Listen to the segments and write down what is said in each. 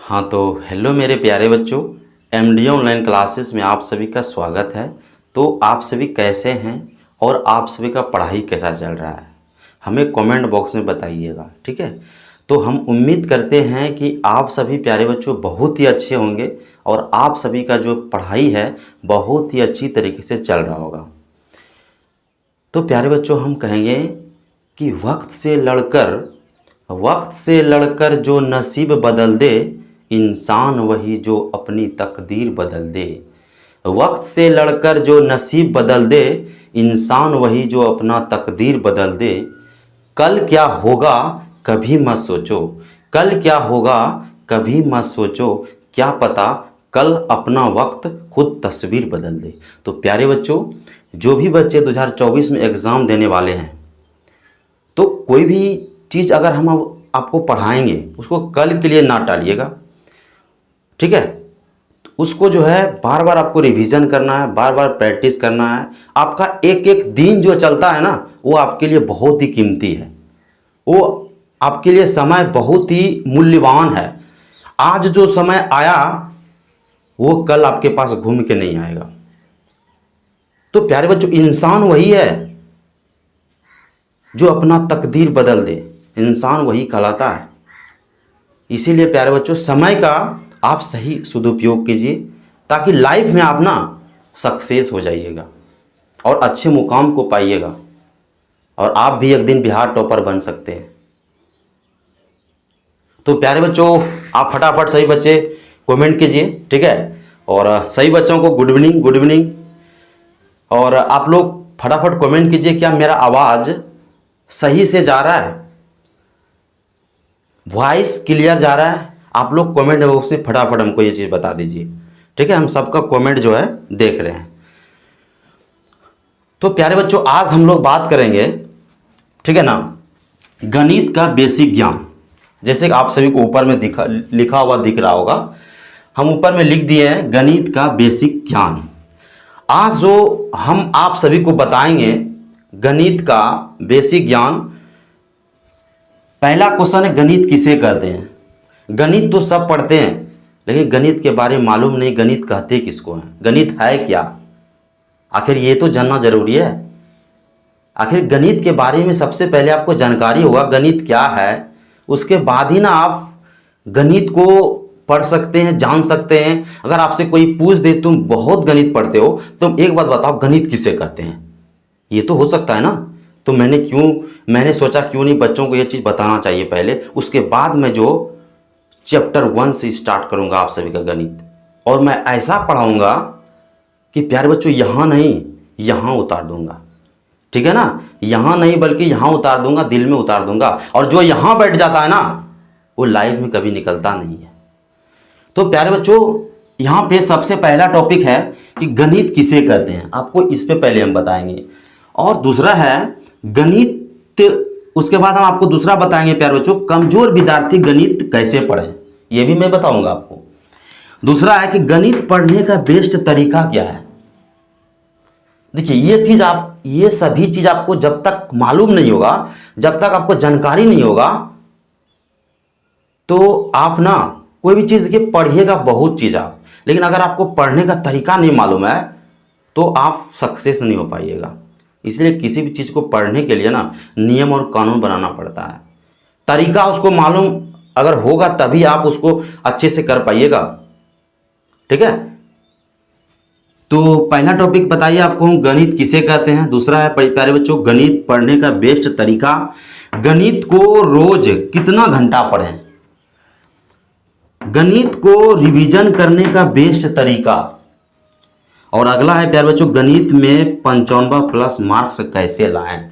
हाँ तो हेलो मेरे प्यारे बच्चों, एमडी ऑनलाइन क्लासेस में आप सभी का स्वागत है। तो आप सभी कैसे हैं और आप सभी का पढ़ाई कैसा चल रहा है, हमें कमेंट बॉक्स में बताइएगा। ठीक है, तो हम उम्मीद करते हैं कि आप सभी प्यारे बच्चों बहुत ही अच्छे होंगे और आप सभी का जो पढ़ाई है बहुत ही अच्छी तरीके से चल रहा होगा। तो प्यारे बच्चों, हम कहेंगे कि वक्त से लड़कर जो नसीब बदल दे, इंसान वही जो अपनी तकदीर बदल दे। वक्त से लड़कर जो नसीब बदल दे, इंसान वही जो अपना तकदीर बदल दे। कल क्या होगा कभी मत सोचो, कल क्या होगा कभी मत सोचो, क्या पता कल अपना वक्त खुद तस्वीर बदल दे। तो प्यारे बच्चों, जो भी बच्चे 2024 में एग्ज़ाम देने वाले हैं, तो कोई भी चीज़ अगर हम आपको पढ़ाएंगे उसको कल के लिए ना टालिएगा। ठीक है, तो उसको जो है बार बार आपको रिवीजन करना है, बार बार प्रैक्टिस करना है। आपका एक एक दिन जो चलता है ना, वो आपके लिए बहुत ही कीमती है, वो आपके लिए समय बहुत ही मूल्यवान है। आज जो समय आया वो कल आपके पास घूम के नहीं आएगा। तो प्यारे बच्चों, इंसान वही है जो अपना तकदीर बदल दे, इंसान वही कहलाता है। इसीलिए प्यारे बच्चों, समय का आप सही सदुपयोग कीजिए ताकि लाइफ में आप ना सक्सेस हो जाइएगा और अच्छे मुकाम को पाइएगा और आप भी एक दिन बिहार टॉपर बन सकते हैं। तो प्यारे बच्चों, आप फटाफट सही बच्चे कमेंट कीजिए। ठीक है, और सही बच्चों को गुड इवनिंग, गुड इवनिंग। और आप लोग फटाफट कमेंट कीजिए, क्या मेरा आवाज़ सही से जा रहा है, वॉइस क्लियर जा रहा है? आप लोग कमेंट बॉक्स में फटाफट हमको ये चीज़ बता दीजिए। ठीक है, हम सबका कमेंट जो है देख रहे हैं। तो प्यारे बच्चों, आज हम लोग बात करेंगे, ठीक है ना, गणित का बेसिक ज्ञान। जैसे कि आप सभी को ऊपर में लिखा हुआ दिख रहा होगा, हम ऊपर में लिख दिए हैं गणित का बेसिक ज्ञान। आज जो हम आप सभी को बताएंगे गणित का बेसिक ज्ञान। पहला क्वेश्चन है, गणित किसे कहते हैं? गणित तो सब पढ़ते हैं, लेकिन गणित के बारे में मालूम नहीं, गणित कहते किसको हैं, गणित है क्या? आखिर ये तो जानना जरूरी है। आखिर गणित के बारे में सबसे पहले आपको जानकारी होगा गणित क्या है, उसके बाद ही ना आप गणित को पढ़ सकते हैं, जान सकते हैं। अगर आपसे कोई पूछ दे तुम बहुत गणित पढ़ते हो, तुम एक बात बताओ गणित किसे कहते हैं, ये तो हो सकता है ना। तो मैंने सोचा क्यों नहीं बच्चों को ये चीज़ बताना चाहिए पहले, उसके बाद मैं जो चैप्टर 1 से स्टार्ट करूंगा आप सभी का गणित, और मैं ऐसा पढ़ाऊंगा कि प्यारे बच्चों यहाँ नहीं यहाँ उतार दूंगा। ठीक है ना, यहाँ नहीं बल्कि यहाँ उतार दूंगा, दिल में उतार दूंगा। और जो यहाँ बैठ जाता है ना, वो लाइफ में कभी निकलता नहीं है। तो प्यारे बच्चों, यहाँ पे सबसे पहला टॉपिक है कि गणित किसे कहते हैं, आपको इस पे पहले हम बताएंगे। और दूसरा है गणित, उसके बाद हम आपको दूसरा बताएंगे प्यारे बच्चों, कमजोर विद्यार्थी गणित कैसे पढ़ें, ये भी मैं बताऊंगा आपको। दूसरा है कि गणित पढ़ने का बेस्ट तरीका क्या है। देखिए, ये सभी चीज आपको जब तक मालूम नहीं होगा, जब तक आपको जानकारी नहीं होगा, तो आप ना कोई भी चीज, देखिए पढ़िएगा बहुत चीज आप, लेकिन अगर आपको पढ़ने का तरीका नहीं मालूम है तो आप सक्सेस नहीं हो पाइएगा। इसलिए किसी भी चीज को पढ़ने के लिए ना नियम और कानून बनाना पड़ता है। तरीका उसको मालूम अगर होगा तभी आप उसको अच्छे से कर पाइएगा। ठीक है, तो पहला टॉपिक बताइए आपको, हम गणित किसे कहते हैं। दूसरा है प्यारे बच्चों, गणित पढ़ने का बेस्ट तरीका, गणित को रोज कितना घंटा पढ़ें, गणित को रिवीजन करने का बेस्ट तरीका। और अगला है प्यारे बच्चों, गणित में 95+ मार्क्स कैसे लाएं।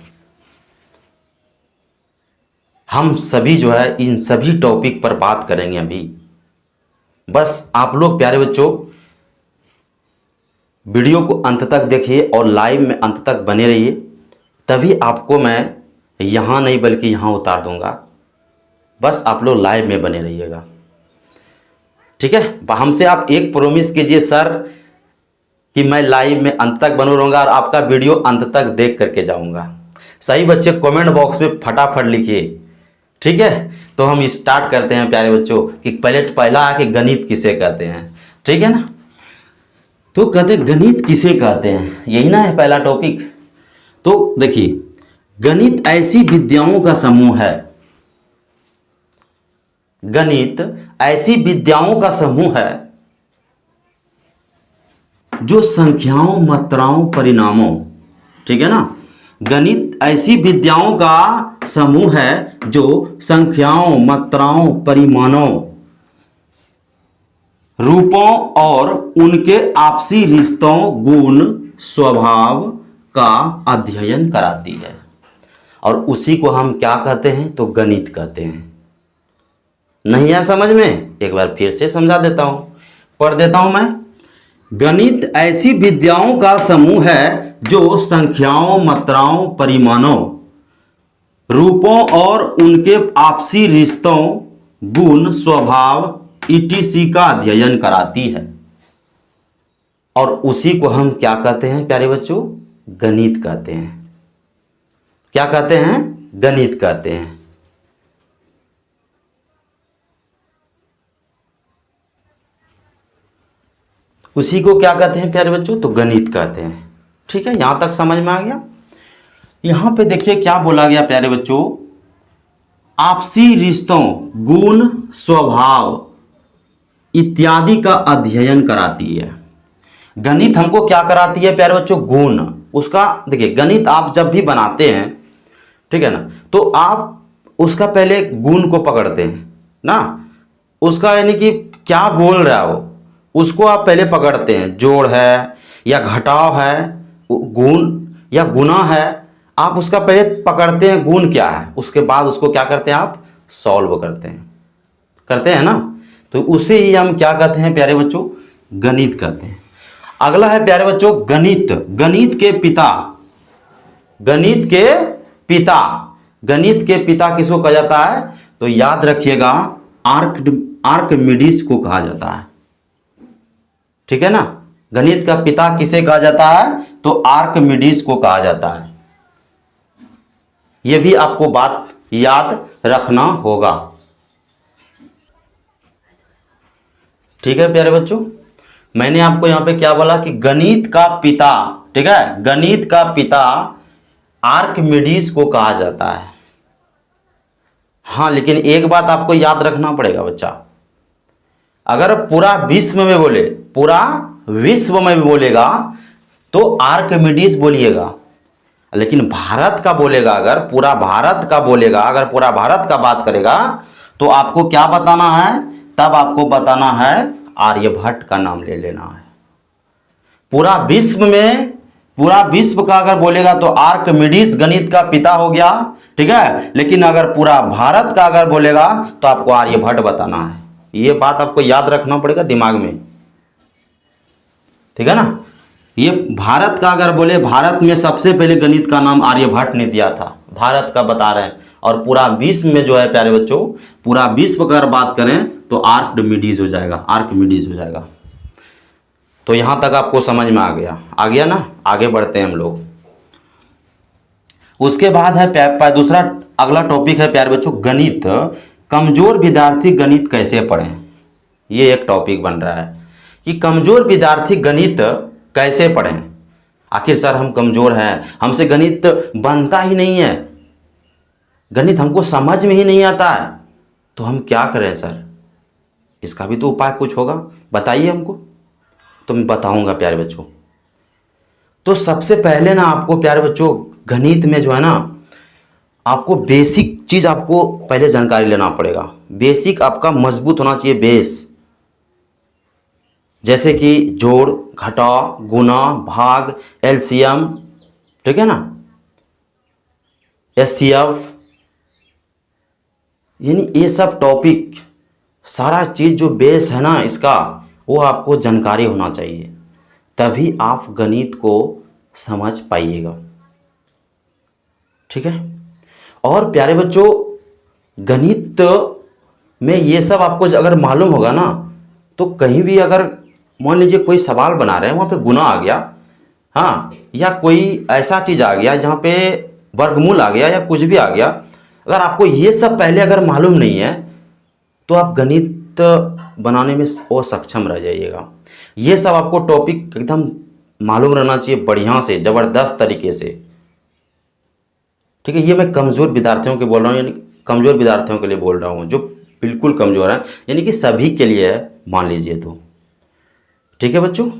हम सभी जो है इन सभी टॉपिक पर बात करेंगे अभी। बस आप लोग प्यारे बच्चों वीडियो को अंत तक देखिए और लाइव में अंत तक बने रहिए, तभी आपको मैं यहाँ नहीं बल्कि यहाँ उतार दूंगा। बस आप लोग लाइव में बने रहिएगा। ठीक है, हमसे आप एक प्रॉमिस कीजिए सर कि मैं लाइव में अंत तक बना रहूंगा और आपका वीडियो अंत तक देख करके जाऊंगा। सही बच्चे कमेंट बॉक्स में फटाफट लिखिए। ठीक है, तो हम स्टार्ट करते हैं प्यारे बच्चों कि पहला है कि गणित किसे कहते हैं। ठीक है ना, तो कहते हैं गणित किसे कहते हैं, यही ना है पहला टॉपिक। तो देखिए, गणित ऐसी विद्याओं का समूह है, गणित ऐसी विद्याओं का समूह है जो संख्याओं, मात्राओं, परिणामों, ठीक है ना, गणित ऐसी विद्याओं का समूह है जो संख्याओं, मात्राओं, परिमाणों, रूपों और उनके आपसी रिश्तों, गुण, स्वभाव का अध्ययन कराती है। और उसी को हम क्या कहते हैं, तो गणित कहते हैं। नहीं है समझ में, एक बार फिर से समझा देता हूं, पढ़ देता हूं मैं। गणित ऐसी विद्याओं का समूह है जो संख्याओं, मात्राओं, परिमाणों, रूपों और उनके आपसी रिश्तों, गुण, स्वभाव etc का अध्ययन कराती है। और उसी को हम क्या कहते हैं प्यारे बच्चों, गणित कहते हैं। क्या कहते हैं, गणित कहते हैं। उसी को क्या कहते हैं प्यारे बच्चों, तो गणित कहते हैं। ठीक है, यहां तक समझ में आ गया। यहां पे देखिए क्या बोला गया प्यारे बच्चों, आपसी रिश्तों, गुण, स्वभाव इत्यादि का अध्ययन कराती है। गणित हमको क्या कराती है प्यारे बच्चों, गुण। उसका देखिए, गणित आप जब भी बनाते हैं, ठीक है ना, तो आप उसका पहले गुण को पकड़ते हैं ना, उसका यानी कि क्या बोल रहा हो उसको आप पहले पकड़ते हैं। जोड़ है या घटाव है, गुण या गुना है, आप उसका पहले पकड़ते हैं गुण क्या है, उसके बाद उसको क्या करते हैं, आप सॉल्व करते हैं ना। तो उसे ही हम क्या कहते हैं प्यारे बच्चों, गणित कहते हैं। अगला है प्यारे बच्चों गणित। गणित के पिता, गणित के पिता, गणित के पिता किसको कहा जाता है, तो याद रखिएगा आर्किमिडीज को कहा जाता है। ठीक है ना, गणित का पिता किसे कहा जाता है, तो आर्किमिडीज को कहा जाता है। यह भी आपको बात याद रखना होगा। ठीक है प्यारे बच्चों, मैंने आपको यहां पे क्या बोला कि गणित का पिता, ठीक है, गणित का पिता आर्किमिडीज को कहा जाता है। हाँ, लेकिन एक बात आपको याद रखना पड़ेगा बच्चा, अगर पूरा विश्व में बोले, पूरा विश्व में बोलेगा तो आर्किमिडीज बोलिएगा, लेकिन भारत का बोलेगा, अगर पूरा भारत का बोलेगा, अगर पूरा भारत का बात करेगा तो आपको क्या बताना है, तब आपको बताना है आर्यभट्ट का नाम ले लेना है। पूरा विश्व में, पूरा विश्व का अगर बोलेगा तो आर्किमिडीज गणित का पिता हो गया, ठीक है, लेकिन अगर पूरा भारत का अगर बोलेगा तो आपको आर्यभट्ट बताना है। ये बात आपको याद रखना पड़ेगा दिमाग में, ठीक है ना। ये भारत का अगर बोले, भारत में सबसे पहले गणित का नाम आर्यभट्ट ने दिया था, भारत का बता रहे हैं। और पूरा विश्व में जो है प्यारे बच्चों, पूरा विश्व का अगर बात करें तो आर्किमिडीज हो जाएगा, आर्किमिडीज हो जाएगा। तो यहां तक आपको समझ में आ गया ना। आगे बढ़ते हैं हम लोग। उसके बाद है दूसरा, अगला टॉपिक है प्यारे बच्चों गणित। कमजोर विद्यार्थी गणित कैसे पढ़ें, ये एक टॉपिक बन रहा है कि कमजोर विद्यार्थी गणित कैसे पढ़ें। आखिर सर हम कमजोर हैं, हमसे गणित बनता ही नहीं है, गणित हमको समझ में ही नहीं आता है, तो हम क्या करें सर, इसका भी तो उपाय कुछ होगा, बताइए हमको। तो मैं बताऊंगा प्यारे बच्चों। तो सबसे पहले ना आपको प्यारे बच्चों गणित में जो है ना, आपको बेसिक चीज आपको पहले जानकारी लेना पड़ेगा। बेसिक आपका मजबूत होना चाहिए, बेस, जैसे कि जोड़, घटाव, गुणा, भाग, एलसीएम, ठीक है ना, एचसीएफ, यानी ये सब टॉपिक, सारा चीज जो बेस है ना इसका, वो आपको जानकारी होना चाहिए, तभी आप गणित को समझ पाइएगा। ठीक है। और प्यारे बच्चों गणित में ये सब आपको अगर मालूम होगा ना, तो कहीं भी अगर मान लीजिए कोई सवाल बना रहे हैं, वहाँ पे गुना आ गया, हाँ, या कोई ऐसा चीज़ आ गया जहाँ पे वर्गमूल आ गया या कुछ भी आ गया, अगर आपको ये सब पहले अगर मालूम नहीं है तो आप गणित बनाने में असक्षम रह जाइएगा। ये सब आपको टॉपिक एकदम मालूम रहना चाहिए, बढ़िया से, ज़बरदस्त तरीके से। ठीक है, ये मैं कमज़ोर विद्यार्थियों के बोल रहा हूँ, यानी कमज़ोर विद्यार्थियों के लिए बोल रहा हूँ, जो बिल्कुल कमज़ोर हैं, यानी कि सभी के लिए है, मान लीजिए तो। ठीक है बच्चों,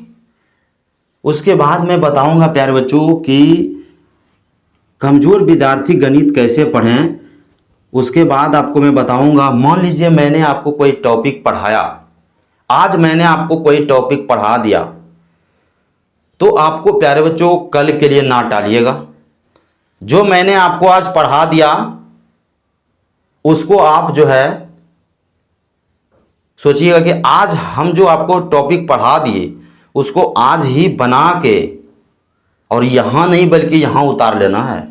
उसके बाद मैं बताऊंगा प्यारे बच्चों कि कमज़ोर विद्यार्थी गणित कैसे पढ़ें। उसके बाद आपको मैं बताऊंगा, मान लीजिए मैंने आपको कोई टॉपिक पढ़ाया, आज मैंने आपको कोई टॉपिक पढ़ा दिया, तो आपको प्यारे बच्चों कल के लिए ना टालिएगा। जो मैंने आपको आज पढ़ा दिया उसको आप जो है सोचिएगा कि आज हम जो आपको टॉपिक पढ़ा दिए उसको आज ही बना के, और यहां नहीं बल्कि यहां उतार लेना है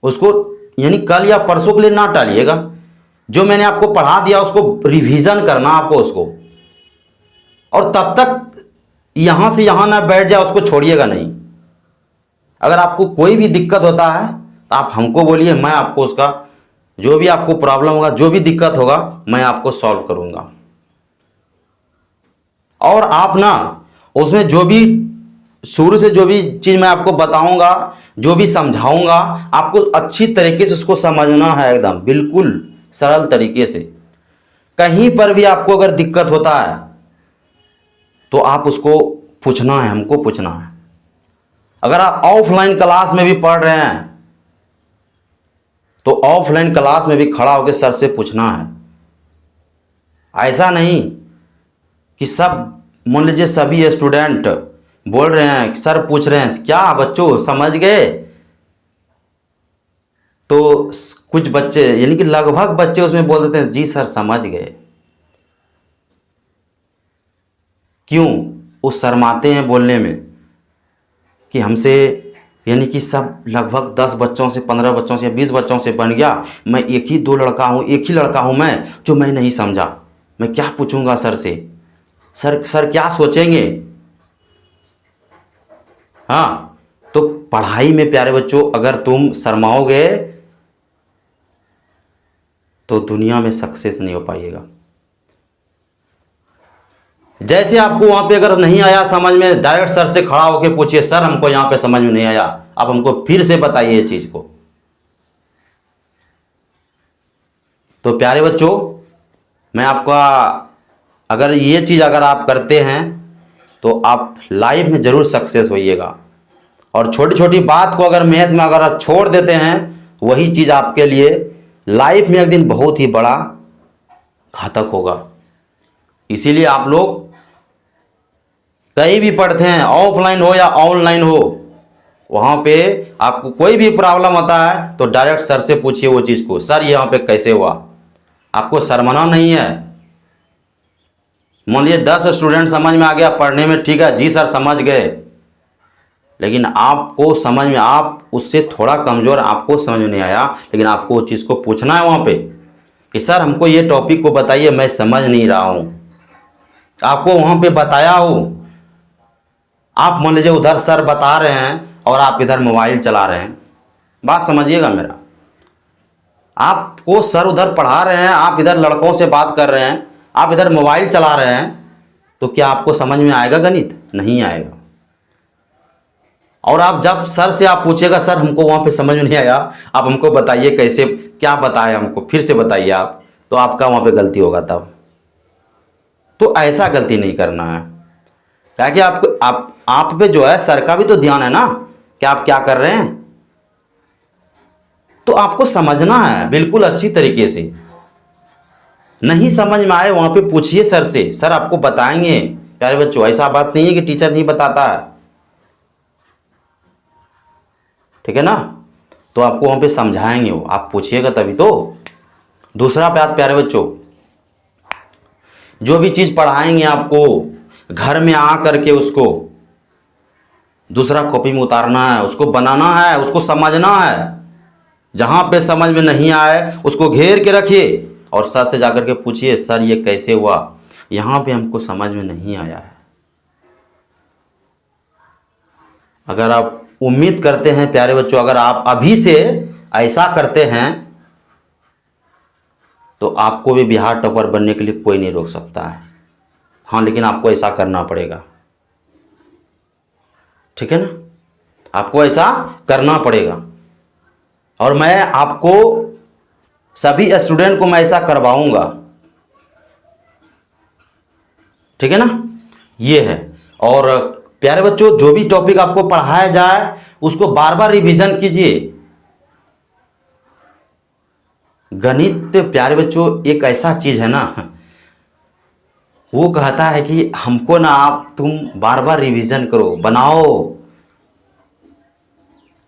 उसको, यानी कल या परसों के लिए ना टालिएगा। जो मैंने आपको पढ़ा दिया उसको रिवीजन करना आपको उसको, और तब तक यहां से यहां ना बैठ जाए, उसको छोड़िएगा नहीं। अगर आपको कोई भी दिक्कत होता है तो आप हमको बोलिए, मैं आपको उसका जो भी आपको प्रॉब्लम होगा, जो भी दिक्कत होगा, मैं आपको सॉल्व करूंगा। और आप ना उसमें जो भी शुरू से जो भी चीज़ मैं आपको बताऊंगा, जो भी समझाऊंगा, आपको अच्छी तरीके से उसको समझना है, एकदम बिल्कुल सरल तरीके से। कहीं पर भी आपको अगर दिक्कत होता है तो आप उसको पूछना है, हमको पूछना है। अगर आप ऑफलाइन क्लास में भी पढ़ रहे हैं तो ऑफलाइन क्लास में भी खड़ा होकर सर से पूछना है। ऐसा नहीं कि सब, मान लीजिए सभी स्टूडेंट बोल रहे हैं, सर पूछ रहे हैं क्या बच्चों समझ गए, तो कुछ बच्चे यानी कि लगभग बच्चे उसमें बोल देते हैं जी सर समझ गए। क्यों? वो शर्माते हैं बोलने में कि हमसे, यानी कि सब लगभग 10 बच्चों से, 15 बच्चों से या 20 बच्चों से बन गया, मैं एक ही लड़का हूँ मैं जो मैं नहीं समझा, मैं क्या पूछूंगा सर से, सर क्या सोचेंगे। हाँ, तो पढ़ाई में प्यारे बच्चों अगर तुम शर्माओगे तो दुनिया में सक्सेस नहीं हो पाइएगा। जैसे आपको वहां पे अगर नहीं आया समझ में, डायरेक्ट सर से खड़ा होकर पूछिए, सर हमको यहां पे समझ में नहीं आया, आप हमको फिर से बताइए ये चीज को। तो प्यारे बच्चों, मैं आपका, अगर ये चीज अगर आप करते हैं तो आप लाइफ में जरूर सक्सेस होइएगा। और छोटी छोटी बात को अगर मैथ में अगर आप छोड़ देते हैं, वही चीज आपके लिए लाइफ में एक दिन बहुत ही बड़ा घातक होगा। इसीलिए आप लोग कहीं भी पढ़ते हैं, ऑफलाइन हो या ऑनलाइन हो, वहां पे आपको कोई भी प्रॉब्लम होता है तो डायरेक्ट सर से पूछिए वो चीज को, सर यहाँ पे कैसे हुआ। आपको शर्माना नहीं है। मान लीजिए 10 स्टूडेंट समझ में आ गया पढ़ने में, ठीक है जी सर समझ गए, लेकिन आपको समझ में, आप उससे थोड़ा कमजोर, आपको समझ में नहीं आया, लेकिन आपको उस चीज को पूछना है वहां पे कि सर हमको ये टॉपिक को बताइए, मैं समझ नहीं रहा हूं। आपको वहां पे बताया हो, आप मान लीजिए उधर सर बता रहे हैं और आप इधर मोबाइल चला रहे हैं, बात समझिएगा मेरा। आपको सर उधर पढ़ा रहे हैं, आप इधर लड़कों से बात कर रहे हैं, आप इधर मोबाइल चला रहे हैं, तो क्या आपको समझ में आएगा गणित? नहीं आएगा। और आप जब सर से आप पूछेगा, सर हमको वहां पे समझ में नहीं आया, आप हमको बताइए कैसे, क्या बताए हमको, फिर से बताइए आप, तो आपका वहां पे गलती होगा तब। तो ऐसा गलती नहीं करना है, क्या कि आप पे जो है सर का भी तो ध्यान है ना कि आप क्या कर रहे हैं। तो आपको समझना है बिल्कुल अच्छी तरीके से। नहीं समझ में आए वहां पे पूछिए सर से, सर आपको बताएंगे। प्यारे बच्चों, ऐसा बात नहीं है कि टीचर नहीं बताता है, ठीक है ना, तो आपको वहां पे समझाएंगे वो, आप पूछिएगा तभी तो। दूसरा बात प्यारे बच्चों, जो भी चीज पढ़ाएंगे आपको, घर में आ करके उसको दूसरा कॉपी में उतारना है, उसको बनाना है, उसको समझना है। जहां पे समझ में नहीं आए उसको घेर के रखिए और सर से जाकर के पूछिए, सर ये कैसे हुआ, यहां पे हमको समझ में नहीं आया है। अगर आप उम्मीद करते हैं प्यारे बच्चों, अगर आप अभी से ऐसा करते हैं तो आपको भी बिहार टॉपर बनने के लिए कोई नहीं रोक सकता है। हाँ, लेकिन आपको ऐसा करना पड़ेगा, ठीक है ना, आपको ऐसा करना पड़ेगा। और मैं आपको सभी स्टूडेंट को मैं ऐसा करवाऊंगा, ठीक है ना, ये है। और प्यारे बच्चों, जो भी टॉपिक आपको पढ़ाया जाए उसको बार बार रिवीजन कीजिए। गणित प्यारे बच्चों एक ऐसा चीज है ना, वो कहता है कि हमको ना आप तुम बार बार रिवीजन करो, बनाओ।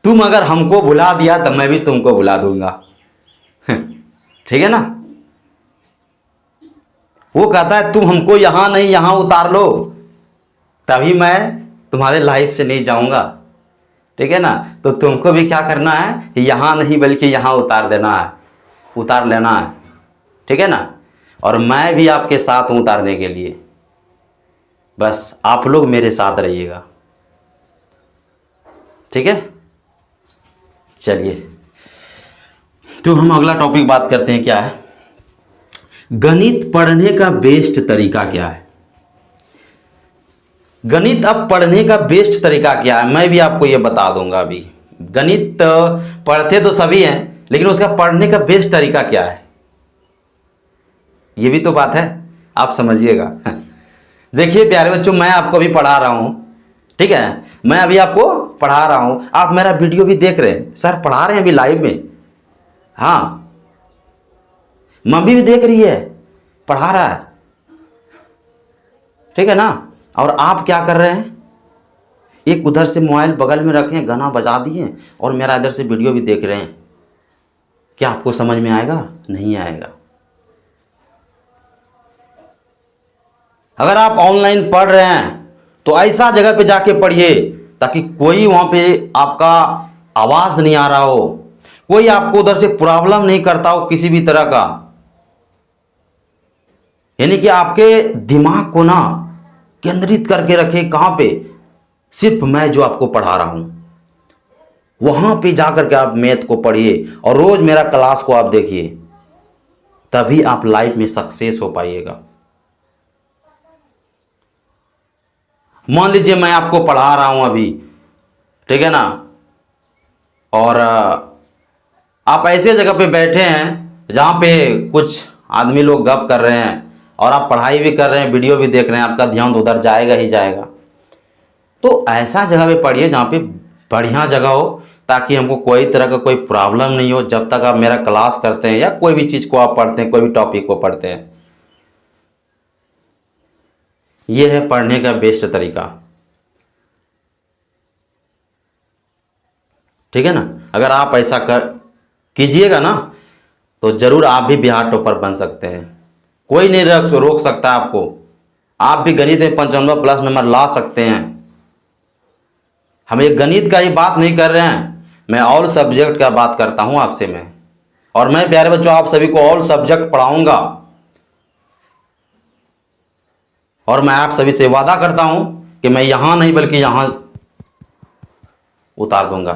तुम अगर हमको भुला दिया तो मैं भी तुमको भुला दूंगा, ठीक है ना। वो कहता है तुम हमको यहां नहीं यहां उतार लो, तभी मैं तुम्हारे लाइफ से नहीं जाऊंगा, ठीक है ना। तो तुमको भी क्या करना है, यहां नहीं बल्कि यहां उतार देना है, उतार लेना है, ठीक है ना। और मैं भी आपके साथ हूं उतारने के लिए, बस आप लोग मेरे साथ रहिएगा, ठीक है। चलिए, तो हम अगला टॉपिक बात करते हैं, क्या है, गणित पढ़ने का बेस्ट तरीका क्या है। गणित अब पढ़ने का बेस्ट तरीका क्या है, मैं भी आपको ये बता दूंगा। अभी गणित पढ़ते तो सभी हैं, लेकिन उसका पढ़ने का बेस्ट तरीका क्या है, ये भी तो बात है, आप समझिएगा। देखिए प्यारे बच्चों, मैं आपको अभी पढ़ा रहा हूं, ठीक है, मैं अभी आपको पढ़ा रहा हूं, आप मेरा वीडियो भी देख रहे हैं, सर पढ़ा रहे हैं अभी लाइव में, हाँ, मम्मी भी देख रही है, पढ़ा रहा है, ठीक है ना। और आप क्या कर रहे हैं, एक उधर से मोबाइल बगल में रखे, गाना बजा दिए और मेरा इधर से वीडियो भी देख रहे हैं। क्या आपको समझ में आएगा, नहीं आएगा। अगर आप ऑनलाइन पढ़ रहे हैं तो ऐसा जगह पे जाके पढ़िए ताकि कोई वहां पे आपका आवाज नहीं आ रहा हो, कोई आपको उधर से प्रॉब्लम नहीं करता हो किसी भी तरह का। यानी कि आपके दिमाग को ना केंद्रित करके रखे कहां पे, सिर्फ मैं जो आपको पढ़ा रहा हूं वहां पे जाकर के आप मैथ को पढ़िए और रोज मेरा क्लास को आप देखिए, तभी आप लाइफ में सक्सेस हो पाइएगा। मान लीजिए मैं आपको पढ़ा रहा हूं अभी, ठीक है ना, और आप ऐसे जगह पे बैठे हैं जहां पे कुछ आदमी लोग गप कर रहे हैं और आप पढ़ाई भी कर रहे हैं, वीडियो भी देख रहे हैं, आपका ध्यान तो उधर जाएगा ही जाएगा। तो ऐसा जगह पे पढ़िए जहां पे बढ़िया जगह हो, ताकि हमको कोई तरह का कोई प्रॉब्लम नहीं हो जब तक आप मेरा क्लास करते हैं या कोई भी चीज को आप पढ़ते हैं, कोई भी टॉपिक को पढ़ते हैं। यह है पढ़ने का बेस्ट तरीका, ठीक है ना। अगर आप ऐसा कर कीजिएगा ना तो जरूर आप भी बिहार टॉपर बन सकते हैं, कोई नहीं रोक सकता आपको। आप भी गणित में 95 प्लस नंबर ला सकते हैं। हम एक गणित का ही बात नहीं कर रहे हैं, मैं ऑल सब्जेक्ट का बात करता हूं आपसे मैं। और मैं प्यारे बच्चों आप सभी को ऑल सब्जेक्ट पढ़ाऊंगा, और मैं आप सभी से वादा करता हूं कि मैं यहां नहीं बल्कि यहां उतार दूंगा,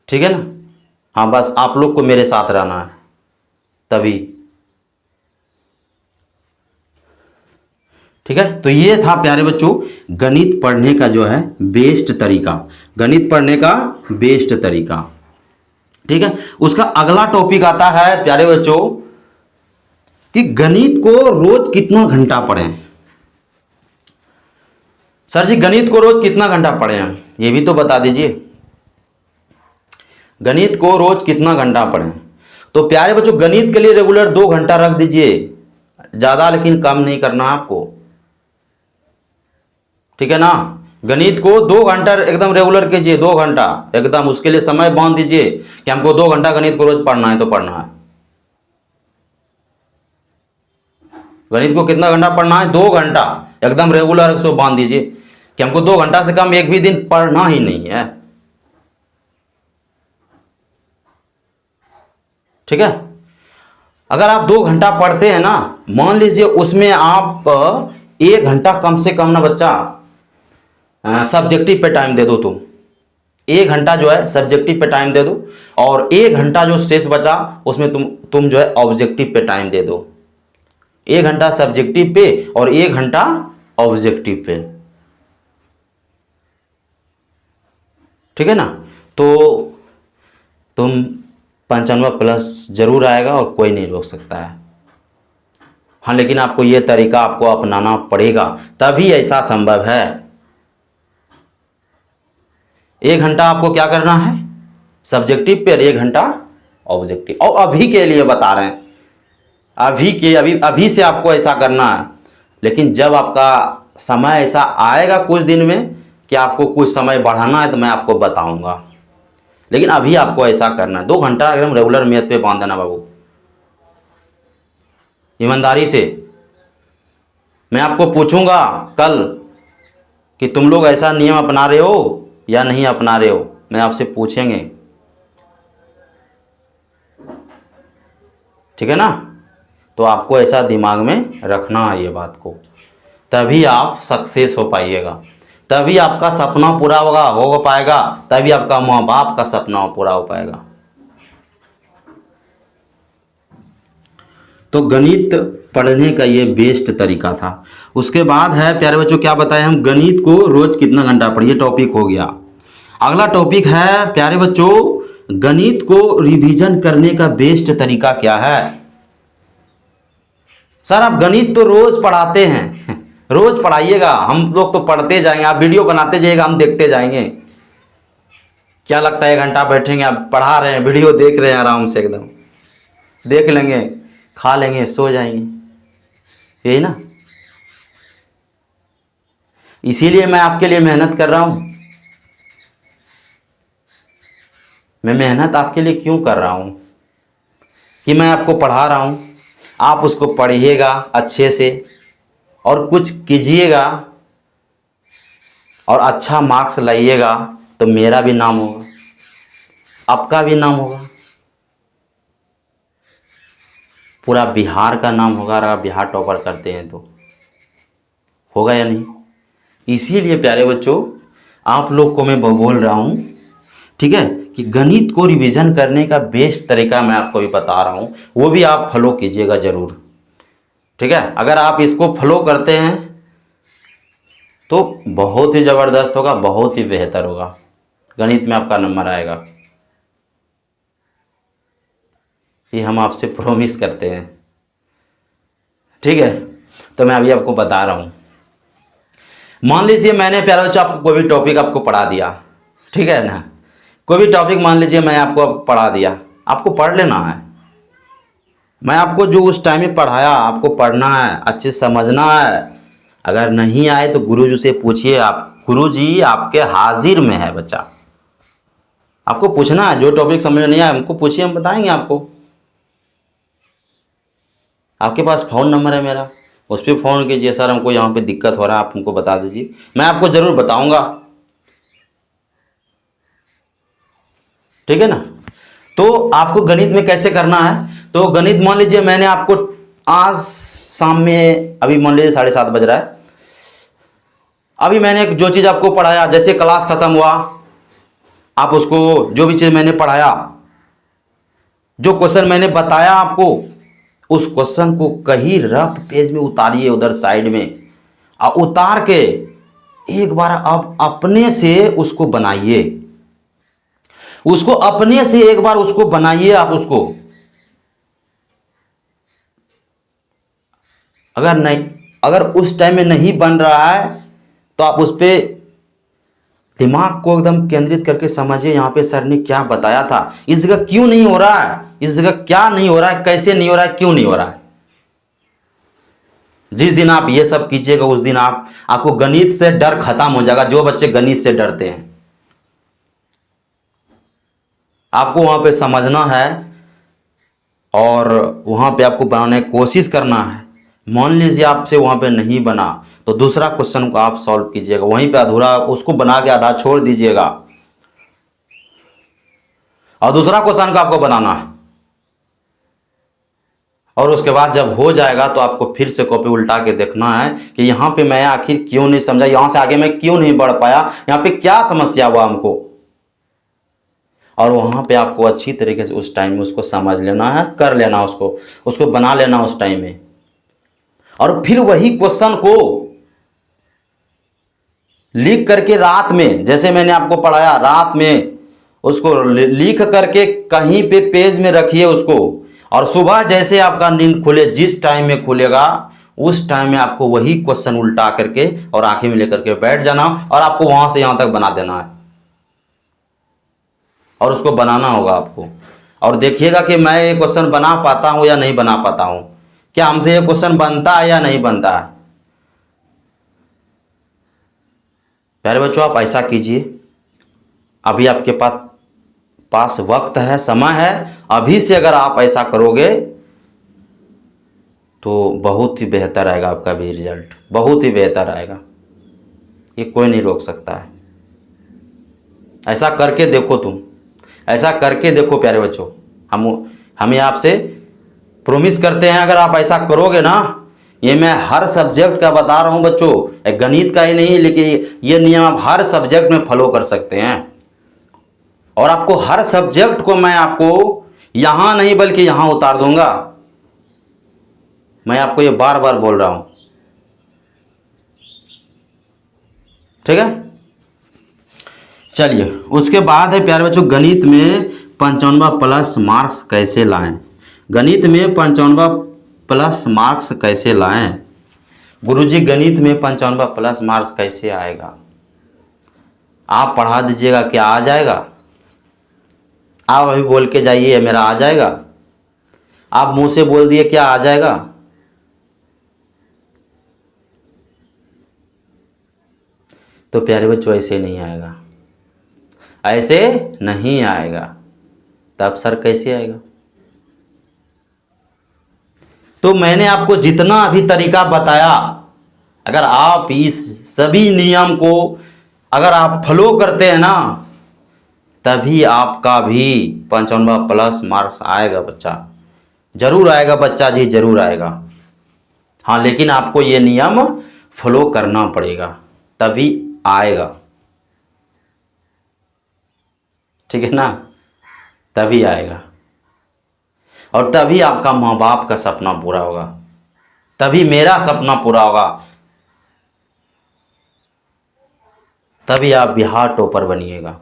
ठीक है ना। हाँ, बस आप लोग को मेरे साथ रहना है तभी, ठीक है। तो ये था प्यारे बच्चों गणित पढ़ने का जो है बेस्ट तरीका, गणित पढ़ने का बेस्ट तरीका, ठीक है। उसका अगला टॉपिक आता है प्यारे बच्चों कि गणित को रोज कितना घंटा पढ़ें। सर जी गणित को रोज कितना घंटा पढ़ें, ये भी तो बता दीजिए। गणित को रोज कितना घंटा पढ़ें, तो प्यारे बच्चों गणित के लिए रेगुलर 2 घंटा रख दीजिए, ज्यादा लेकिन कम नहीं करना आपको, ठीक है ना। गणित को 2 घंटा एकदम रेगुलर कीजिए, 2 घंटा एकदम, उसके लिए समय बांध दीजिए कि हमको 2 घंटा गणित को रोज पढ़ना है तो पढ़ना है। गणित को कितना घंटा पढ़ना है, 2 घंटा एकदम रेगुलर उसको बांध दीजिए कि हमको 2 घंटा से कम एक भी दिन पढ़ना ही नहीं है, ठीक है। अगर आप 2 घंटा पढ़ते हैं ना, मान लीजिए उसमें आप 1 घंटा कम से कम ना बच्चा सब्जेक्टिव पे टाइम दे दो तुम, 1 घंटा जो है सब्जेक्टिव पे टाइम दे दो, और 1 घंटा जो शेष बचा उसमें तुम जो है ऑब्जेक्टिव पे टाइम दे दो। 1 घंटा सब्जेक्टिव पे और 1 घंटा ऑब्जेक्टिव पे, ठीक है ना। तो तुम 95 प्लस जरूर आएगा और कोई नहीं रोक सकता है। हाँ, लेकिन आपको ये तरीका आपको अपनाना पड़ेगा, तभी ऐसा संभव है। 1 घंटा आपको क्या करना है सब्जेक्टिव पे और 1 घंटा ऑब्जेक्टिव। और अभी के लिए बता रहे हैं, अभी से आपको ऐसा करना है। लेकिन जब आपका समय ऐसा आएगा कुछ दिन में कि आपको कुछ समय बढ़ाना है तो मैं आपको बताऊंगा, लेकिन अभी आपको ऐसा करना है। 2 घंटा एकदम रेगुलर मेथ पे बांध देना बाबू, ईमानदारी से। मैं आपको पूछूंगा कल कि तुम लोग ऐसा नियम अपना रहे हो या नहीं अपना रहे हो, मैं आपसे पूछेंगे, ठीक है ना। तो आपको ऐसा दिमाग में रखना है ये बात को, तभी आप सक्सेस हो पाइएगा, तभी आपका सपना पूरा हो पाएगा, तभी आपका माँ बाप का सपना पूरा हो पाएगा। तो गणित पढ़ने का ये बेस्ट तरीका था। उसके बाद है प्यारे बच्चों, क्या बताएं हम, गणित को रोज कितना घंटा पढ़िए, टॉपिक हो गया। अगला टॉपिक है प्यारे बच्चों, गणित को रिवीजन करने का बेस्ट तरीका क्या है। सर आप गणित तो रोज पढ़ाते हैं, रोज पढ़ाइएगा, हम लोग तो पढ़ते जाएंगे, आप वीडियो बनाते जाइएगा, हम देखते जाएंगे। क्या लगता है 1 घंटा बैठेंगे, आप पढ़ा रहे हैं, वीडियो देख रहे हैं, आराम से एकदम देख लेंगे, खा लेंगे, सो जाएंगे, यही ना। इसीलिए मैं आपके लिए मेहनत कर रहा हूं। मैं मेहनत आपके लिए क्यों कर रहा हूं कि मैं आपको पढ़ा रहा हूं, आप उसको पढ़िएगा अच्छे से और कुछ कीजिएगा और अच्छा मार्क्स लाइएगा, तो मेरा भी नाम होगा, आपका भी नाम होगा, पूरा बिहार का नाम होगा। अगर आप बिहार टॉपर करते हैं तो होगा या नहीं। इसीलिए प्यारे बच्चों आप लोग को मैं बोल रहा हूं, ठीक है, कि गणित को रिवीजन करने का बेस्ट तरीका मैं आपको भी बता रहा हूं, वो भी आप फॉलो कीजिएगा जरूर, ठीक है। अगर आप इसको फॉलो करते हैं तो बहुत ही ज़बरदस्त होगा, बहुत ही बेहतर होगा, गणित में आपका नंबर आएगा, ये हम आपसे प्रॉमिस करते हैं, ठीक है। तो मैं अभी आपको बता रहा हूँ, मान लीजिए मैंने प्यारे बच्चों आपको कोई भी टॉपिक आपको पढ़ा दिया, ठीक है ना, कोई भी टॉपिक मान लीजिए मैं आपको पढ़ा दिया, आपको पढ़ लेना है। मैं आपको जो उस टाइम में पढ़ाया आपको पढ़ना है, अच्छे से समझना है। अगर नहीं आए तो गुरुजी से पूछिए, आप गुरुजी आपके हाजिर में है बच्चा, आपको पूछना है। जो टॉपिक समझ में नहीं आया हमको पूछिए, हम बताएंगे आपको। आपके पास फ़ोन नंबर है मेरा, उस पर फ़ोन कीजिए, सर हमको यहाँ पे दिक्कत हो रहा है, आप हमको बता दीजिए, मैं आपको ज़रूर बताऊंगा, ठीक है ना। तो आपको गणित में कैसे करना है, तो गणित मान लीजिए मैंने आपको आज शाम में, अभी मान लीजिए 7:30 बज रहा है, अभी मैंने जो चीज़ आपको पढ़ाया, जैसे क्लास ख़त्म हुआ आप उसको, जो भी चीज़ मैंने पढ़ाया, जो क्वेश्चन मैंने बताया आपको, उस क्वेश्चन को कहीं रफ पेज में उतारिए उधर साइड में, और उतार के एक बार अब अपने से उसको बनाइए, उसको अपने से एक बार उसको बनाइए आप उसको। अगर नहीं, अगर उस टाइम में नहीं बन रहा है तो आप उस पर दिमाग को एकदम केंद्रित करके समझिए, यहाँ पे सर ने क्या बताया था, इस जगह क्यों नहीं हो रहा है, इस जगह क्या नहीं हो रहा है, कैसे नहीं हो रहा है, क्यों नहीं हो रहा है। जिस दिन आप ये सब कीजिएगा उस दिन आपको गणित से डर खत्म हो जाएगा। जो बच्चे गणित से डरते हैं, आपको वहां पे समझना है और वहां पे आपको बनाने की कोशिश करना है। मान लीजिए आपसे वहां पे नहीं बना तो दूसरा क्वेश्चन को आप सॉल्व कीजिएगा, वहीं पे अधूरा उसको बना के आधा छोड़ दीजिएगा और दूसरा क्वेश्चन को आपको बनाना है। और उसके बाद जब हो जाएगा तो आपको फिर से कॉपी उल्टा के देखना है कि यहाँ पे मैं आखिर क्यों नहीं समझा, यहाँ से आगे मैं क्यों नहीं बढ़ पाया, यहाँ पे क्या समस्या हुआ हमको, और वहाँ पे आपको अच्छी तरीके से उस टाइम में उसको समझ लेना है, कर लेना, उसको बना लेना उस टाइम में। और फिर वही क्वेश्चन को लिख करके रात में, जैसे मैंने आपको पढ़ाया, रात में उसको लिख करके कहीं पे पेज में रखिए उसको, और सुबह जैसे आपका नींद खुले, जिस टाइम में खुलेगा उस टाइम में आपको वही क्वेश्चन उल्टा करके और आंखें में लेकर के बैठ जाना, और आपको वहां से यहां तक बना देना है, और उसको बनाना होगा आपको। और देखिएगा कि मैं ये क्वेश्चन बना पाता हूं या नहीं बना पाता हूं, क्या हमसे ये क्वेश्चन बनता है या नहीं बनता है। प्यारे बच्चों, आप ऐसा कीजिए, अभी आपके पास वक्त है, समय है, अभी से अगर आप ऐसा करोगे तो बहुत ही बेहतर आएगा आपका भी रिजल्ट, बहुत ही बेहतर आएगा, ये कोई नहीं रोक सकता है। ऐसा करके देखो, तुम ऐसा करके देखो प्यारे बच्चों, हमें आपसे प्रॉमिस करते हैं, अगर आप ऐसा करोगे ना, ये मैं हर सब्जेक्ट का बता रहा हूं बच्चों, एक गणित का ही नहीं, लेकिन ये नियम आप हर सब्जेक्ट में फॉलो कर सकते हैं। और आपको हर सब्जेक्ट को मैं आपको यहां नहीं बल्कि यहां उतार दूंगा, मैं आपको ये बार बार बोल रहा हूं, ठीक है। चलिए, उसके बाद है प्यारे बच्चों, गणित में 95 प्लस मार्क्स कैसे लाएं। गणित में 95 प्लस मार्क्स कैसे लाएं। गुरुजी, गणित में 95 प्लस मार्क्स कैसे आएगा, आप पढ़ा दीजिएगा, क्या आ जाएगा। आप अभी बोल के जाइए मेरा आ जाएगा, आप मुंह से बोल दिए क्या आ जाएगा। तो प्यारे बच्चों, ऐसे नहीं आएगा, ऐसे नहीं आएगा, तब सर कैसे आएगा। तो मैंने आपको जितना अभी तरीका बताया, अगर आप इस सभी नियम को अगर आप फॉलो करते हैं ना, तभी आपका भी 95 प्लस मार्क्स आएगा बच्चा, जरूर आएगा बच्चा जी, जरूर आएगा। हाँ, लेकिन आपको ये नियम फॉलो करना पड़ेगा, तभी आएगा, ठीक है ना, तभी आएगा। और तभी आपका माँ बाप का सपना पूरा होगा, तभी मेरा सपना पूरा होगा, तभी आप बिहार टॉपर बनिएगा।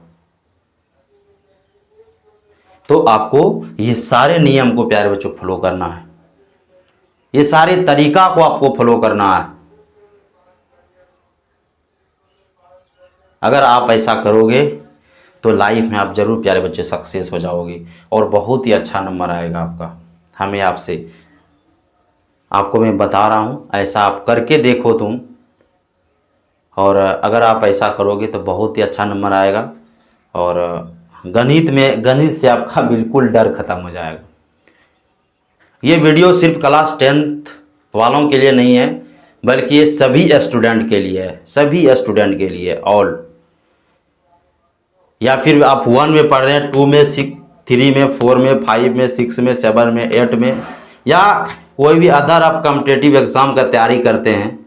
तो आपको ये सारे नियम को प्यारे बच्चों फॉलो करना है, ये सारे तरीका को आपको फॉलो करना है। अगर आप ऐसा करोगे तो लाइफ में आप जरूर प्यारे बच्चे सक्सेस हो जाओगे, और बहुत ही अच्छा नंबर आएगा आपका। हमें आपको मैं बता रहा हूँ, ऐसा आप करके देखो तुम, और अगर आप ऐसा करोगे तो बहुत ही अच्छा नंबर आएगा, और गणित से आपका बिल्कुल डर खत्म हो जाएगा। ये वीडियो सिर्फ क्लास 10th वालों के लिए नहीं है, बल्कि ये सभी स्टूडेंट के लिए है, सभी स्टूडेंट के लिए, ऑल। या फिर आप 1 में पढ़ रहे हैं, 2 में, 6, 3 में, 4 में, 5 में, 6 में, 7 में, 8 में, या कोई भी अदर आप कॉम्पिटिटिव एग्जाम का तैयारी करते हैं,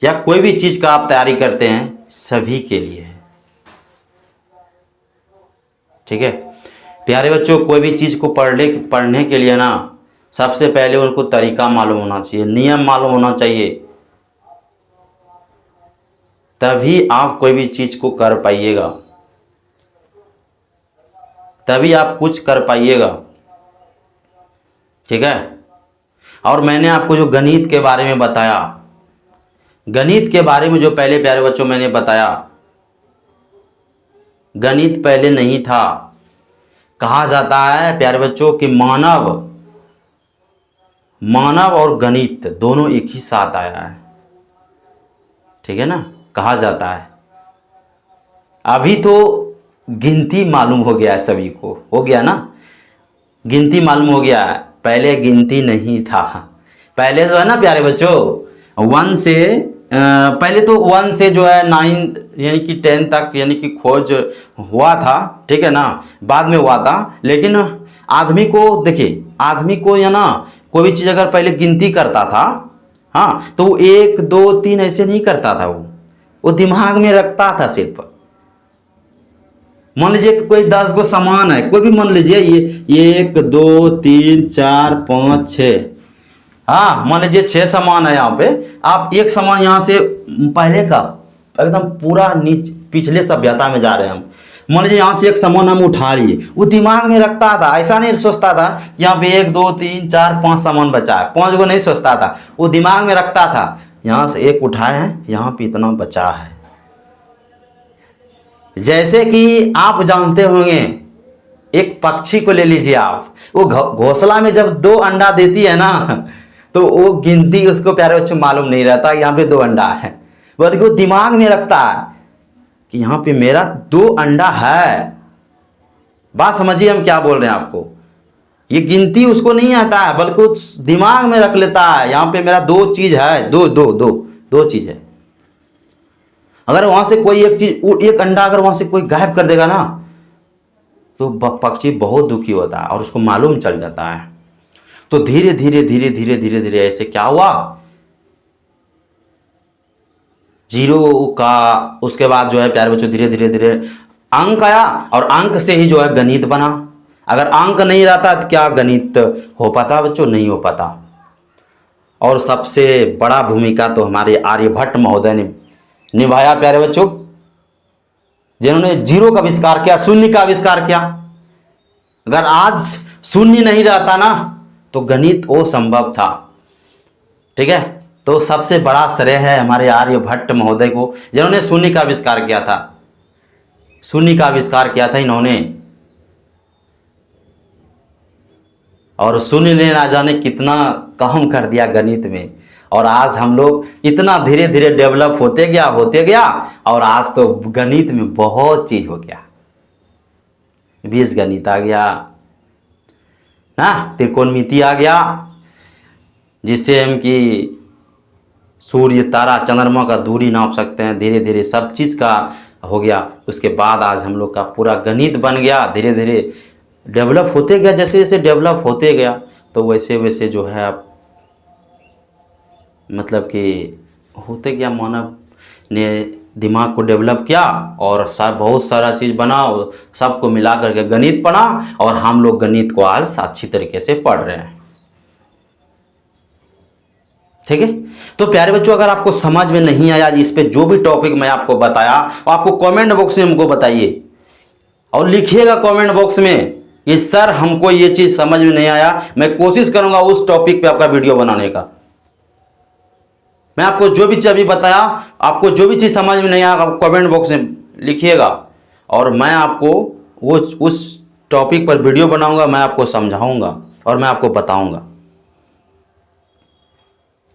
या कोई भी चीज़ का आप तैयारी करते हैं, सभी के लिए है, ठीक है। प्यारे बच्चों, कोई भी चीज़ को पढ़ने के लिए ना, सबसे पहले उनको तरीका मालूम होना चाहिए, नियम मालूम होना चाहिए, तभी आप कोई भी चीज़ को कर पाइएगा, तभी आप कुछ कर पाइएगा, ठीक है। और मैंने आपको जो गणित के बारे में बताया, गणित के बारे में जो पहले प्यारे बच्चों मैंने बताया, गणित पहले नहीं था। कहा जाता है प्यारे बच्चों कि मानव और गणित दोनों एक ही साथ आया है, ठीक है ना, कहा जाता है। अभी तो गिनती मालूम हो गया है, सभी को हो गया ना, गिनती मालूम हो गया है, पहले गिनती नहीं था। पहले जो है ना प्यारे बच्चों, 1 से पहले तो 1 से जो है 9 यानी कि 10 तक यानी कि खोज हुआ था, ठीक है ना, बाद में हुआ था। लेकिन आदमी को देखिए, आदमी को या ना कोई भी चीज़ अगर पहले गिनती करता था, हाँ, तो वो 1 2 3 ऐसे नहीं करता था, वो दिमाग में रखता था सिर्फ, मान लीजिए कि कोई 10 को सामान है, कोई भी मान लीजिए ये 1 2 3 4 5 6, हाँ मान लीजिए 6 सामान है यहाँ पे। आप एक सामान यहाँ से पहले का एकदम पूरा पिछले सभ्यता में जा रहे हैं हम। मान लीजिए यहाँ से एक सामान हम उठा लिए, वो दिमाग में रखता था, ऐसा नहीं सोचता था यहाँ पे 1 2 3 4 5 सामान बचा है, 5 को नहीं सोचता था, वो दिमाग में रखता था यहाँ से एक उठाए हैं, यहाँ पे इतना बचा है। जैसे कि आप जानते होंगे, एक पक्षी को ले लीजिए आप, वो घोंसला में जब 2 अंडा देती है ना, तो वो गिनती उसको प्यारे बच्चों मालूम नहीं रहता यहाँ पे 2 अंडा है, बल्कि वो दिमाग में रखता है कि यहाँ पे मेरा 2 अंडा है। बात समझिए हम क्या बोल रहे हैं आपको। ये गिनती उसको नहीं आता है, बल्कि उस दिमाग में रख लेता है यहाँ पे मेरा 2 चीज है, दो चीज है। अगर वहां से कोई एक चीज, एक अंडा अगर वहां से कोई गायब कर देगा ना, तो पक्षी बहुत दुखी होता है और उसको मालूम चल जाता है। तो धीरे धीरे ऐसे क्या हुआ, 0 का उसके बाद जो है प्यारे बच्चों धीरे धीरे अंक आया, और अंक से ही जो है गणित बना। अगर अंक नहीं रहता तो क्या गणित हो पाता बच्चों? नहीं हो पाता। और सबसे बड़ा भूमिका तो हमारे आर्यभट्ट महोदय ने निभाया प्यारे बच्चों, जिन्होंने 0 का आविष्कार किया, शून्य का आविष्कार किया। अगर आज शून्य नहीं रहता ना, तो गणित असंभव था। ठीक है, तो सबसे बड़ा श्रेय है हमारे आर्यभट्ट महोदय को, जिन्होंने शून्य का आविष्कार किया था। शून्य का आविष्कार किया था इन्होंने, और शून्य ने ना जाने कितना काम कर दिया गणित में। और आज हम लोग इतना धीरे धीरे डेवलप होते गया, और आज तो गणित में बहुत चीज हो गया। बीजगणित आ गया ना, त्रिकोणमिति आ गया, जिससे हम कि सूर्य तारा चंद्रमा का दूरी नाप सकते हैं। धीरे धीरे सब चीज़ का हो गया। उसके बाद आज हम लोग का पूरा गणित बन गया। धीरे धीरे डेवलप होते गया, जैसे जैसे डेवलप होते गया, तो वैसे वैसे जो है आप मतलब कि होते गया। मानव ने दिमाग को डेवलप किया और बहुत सारा चीज़ बना, और सबको मिला करके गणित पढ़ा, और हम लोग गणित को आज अच्छी तरीके से पढ़ रहे हैं। ठीक है, तो प्यारे बच्चों, अगर आपको समझ में नहीं आया इस पे जो भी टॉपिक मैं आपको बताया, आपको कमेंट बॉक्स में हमको बताइए, और लिखिएगा कमेंट बॉक्स में कि सर हमको ये चीज़ समझ में नहीं आया। मैं कोशिश करूंगा उस टॉपिक पे आपका वीडियो बनाने का। मैं आपको जो भी चीज़ अभी बताया, आपको जो भी चीज़ समझ में नहीं आया, आप कमेंट बॉक्स में लिखिएगा, और मैं आपको वो उस टॉपिक पर वीडियो बनाऊंगा, मैं आपको समझाऊंगा और मैं आपको बताऊंगा।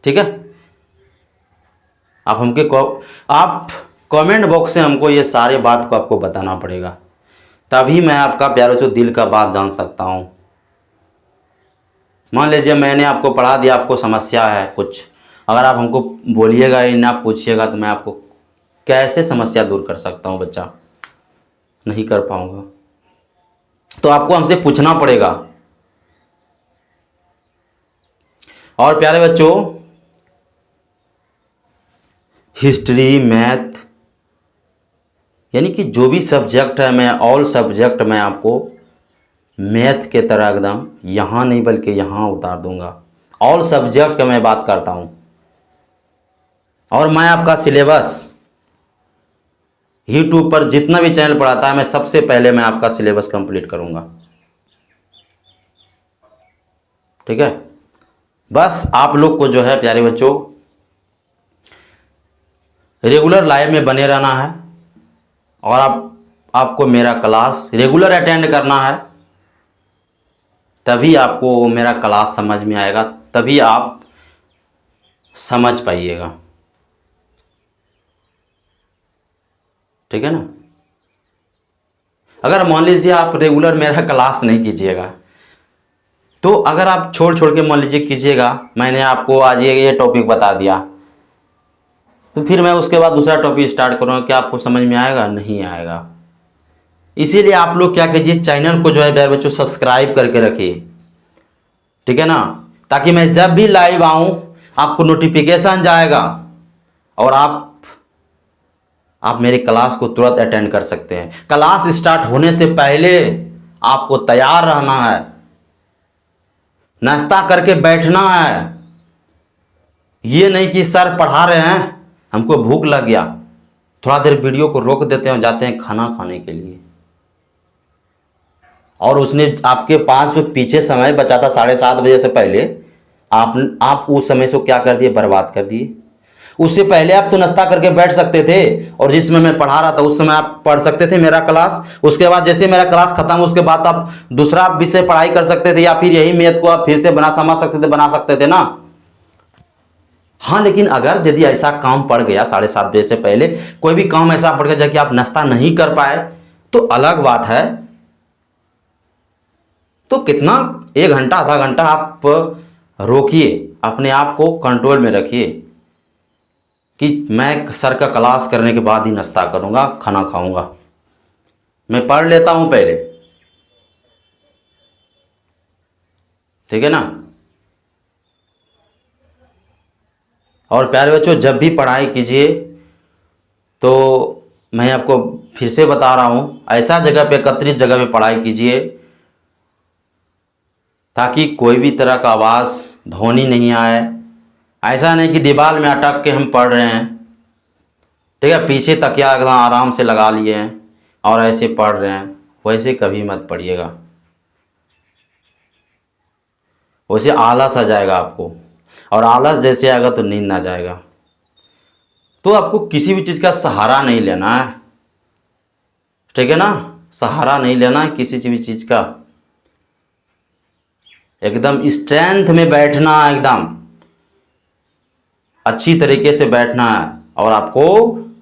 ठीक है, आप कमेंट बॉक्स से हमको ये सारे बात को आपको बताना पड़ेगा, तभी मैं आपका प्यारे बच्चों दिल का बात जान सकता हूं। मान लीजिए मैंने आपको पढ़ा दिया, आपको समस्या है कुछ, अगर आप हमको बोलिएगा ही ना, पूछिएगा, तो मैं आपको कैसे समस्या दूर कर सकता हूं बच्चा? नहीं कर पाऊंगा। तो आपको हमसे पूछना पड़ेगा। और प्यारे बच्चों, हिस्ट्री, मैथ, यानी कि जो भी सब्जेक्ट है, मैं ऑल सब्जेक्ट मैं आपको मैथ के तरह एकदम यहाँ नहीं बल्कि यहाँ उतार दूंगा। ऑल सब्जेक्ट का मैं बात करता हूँ। और मैं आपका सिलेबस यूट्यूब पर जितना भी चैनल पढ़ाता है, मैं सबसे पहले मैं आपका सिलेबस कंप्लीट करूँगा। ठीक है, बस आप लोग को जो है प्यारे बच्चों रेगुलर लाइव में बने रहना है, और आपको मेरा क्लास रेगुलर अटेंड करना है, तभी आपको मेरा क्लास समझ में आएगा, तभी आप समझ पाइएगा। ठीक है ना। अगर मान लीजिए आप रेगुलर मेरा क्लास नहीं कीजिएगा, तो अगर आप छोड़ छोड़ के मान लीजिए कीजिएगा, मैंने आपको आज ये टॉपिक बता दिया, तो फिर मैं उसके बाद दूसरा टॉपिक स्टार्ट करूँगा, क्या आपको समझ में आएगा? नहीं आएगा। इसीलिए आप लोग क्या कीजिए, चैनल को जो है प्यारे बच्चों सब्सक्राइब करके रखिए। ठीक है ना, ताकि मैं जब भी लाइव आऊँ आपको नोटिफिकेशन जाएगा, और आप आप मेरे क्लास को तुरंत अटेंड कर सकते हैं। क्लास स्टार्ट होने से पहले आपको तैयार रहना है, नाश्ता करके बैठना है। ये नहीं कि सर पढ़ा रहे हैं, हमको भूख लग गया, थोड़ा देर वीडियो को रोक देते हैं और जाते हैं खाना खाने के लिए। और उसने आपके पास जो पीछे समय बचा था 7:30 बजे से पहले, आप उस समय से क्या कर दिए, बर्बाद कर दिए। उससे पहले आप तो नाश्ता करके बैठ सकते थे और जिस समय मैं पढ़ा रहा था उस समय आप पढ़ सकते थे मेरा क्लास। उसके बाद जैसे मेरा क्लास खत्म, उसके बाद आप दूसरा विषय पढ़ाई कर सकते थे, या फिर यही मैथ को आप फिर से समझ सकते थे ना। हाँ, लेकिन अगर यदि ऐसा काम पड़ गया 7:30 बजे से पहले, कोई भी काम ऐसा पड़ गया जबकि आप नाश्ता नहीं कर पाए, तो अलग बात है। तो कितना 1 घंटा आधा घंटा आप रोकिए, अपने आप को कंट्रोल में रखिए कि मैं सर का क्लास करने के बाद ही नाश्ता करूंगा, खाना खाऊंगा, मैं पढ़ लेता हूं पहले। ठीक है ना। और प्यारे बच्चों, जब भी पढ़ाई कीजिए तो मैं आपको फिर से बता रहा हूं, ऐसा जगह पे, एकत्रित जगह पे पढ़ाई कीजिए ताकि कोई भी तरह का आवाज़, ध्वनि नहीं आए। ऐसा नहीं कि दीवार में अटक के हम पढ़ रहे हैं, ठीक है, पीछे तकिया एकदम आराम से लगा लिए हैं और ऐसे पढ़ रहे हैं, वैसे कभी मत पढ़िएगा। वैसे आलस आ जाएगा आपको, और आलस जैसे आएगा तो नींद आ जाएगा। तो आपको किसी भी चीज़ का सहारा नहीं लेना है, ठीक है ना। सहारा नहीं लेना है किसी भी चीज़ का, एकदम स्ट्रेंथ में बैठना है, एकदम अच्छी तरीके से बैठना है और आपको